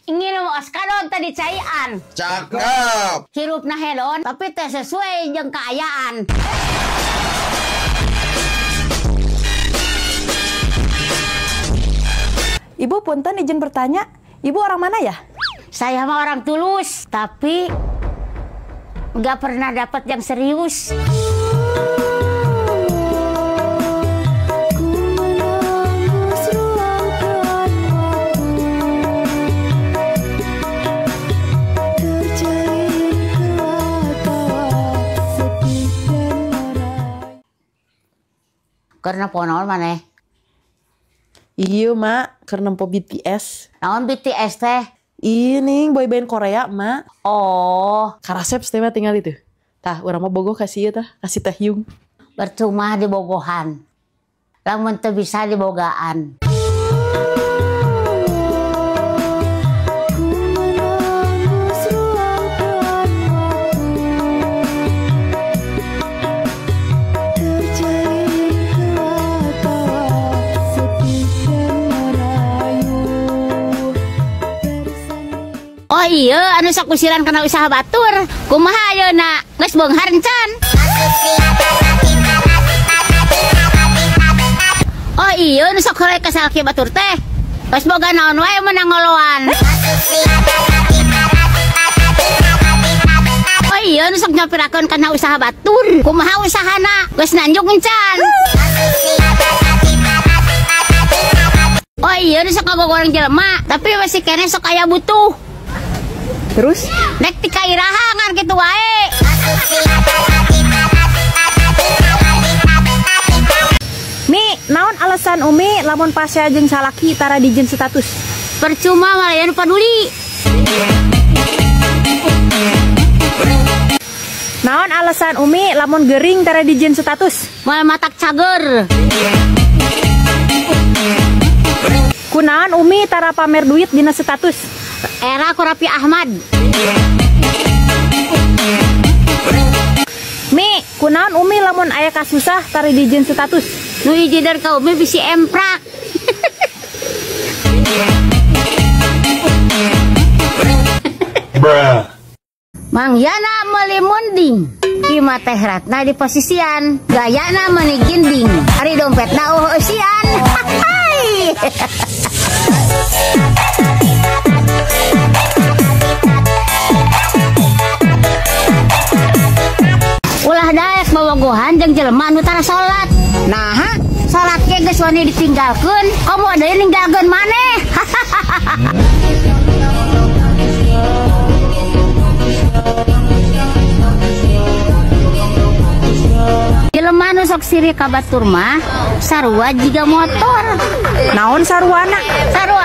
Ingin mau oskadon tadi caian. Cakep. Hirupna hedon tapi teh sesuai jeung kaayaan. Ibu punten izin bertanya, ibu orang mana ya? Saya mah orang Tulus, tapi nggak pernah dapat yang serius. Karena ponaon maneh? Iya mak, karena po BTS. Naon BTS teh? Ini boyband Korea mak. Oh, Karasep teh mah tinggal itu. Tah, urang mah bogoh kasih ya tah, kasih teh Hyung. percuma di bogohan. Lamun teu bisa dibogaan. Oh iya, anu sok usiran kena usaha batur. Kumaha ayeuna? Geus beunghar encan. Oh iya, anu sok horeuk ka salaki batur teh. Geus boga naon wae meunang ngoloan. Oh iya, anu sok nyopirakeun kana usaha batur. Kumaha usahana? Geus nanjuk encan. Oh iya, anu sok ngagogoreng jelema, tapi masih kene sok aya butuh. Terus? Nek ti kairaha ngan kitu wae. Mi, naon alasan Umi lamun pasea jeung salaki tara dijieun status? Percuma malah anu peduli. Naon alasan Umi lamun gering tara dijieun status? Moal matak cager. Kunaon Umi tara pamer duit dina status? Era ku Raffi Ahmad. Mi, kunaon Umi lamun aya kasusah tara dijieun status? Nu hiji dan ka Umi bisi emprak. Mang Yana meuli munding. Ima teh ratna di posisian. Gayana meuni ginding. Ari dompetna eueusian. Hai. Ulah daek bobogohan jeung jelema anu tara salat. Nah, salat ge geus wani ditinggalkeun, komo deui ninggalkeun maneh. Jelema anu sok sirik ka batur mah sarua jiga motor. Naon sarwana? Sarua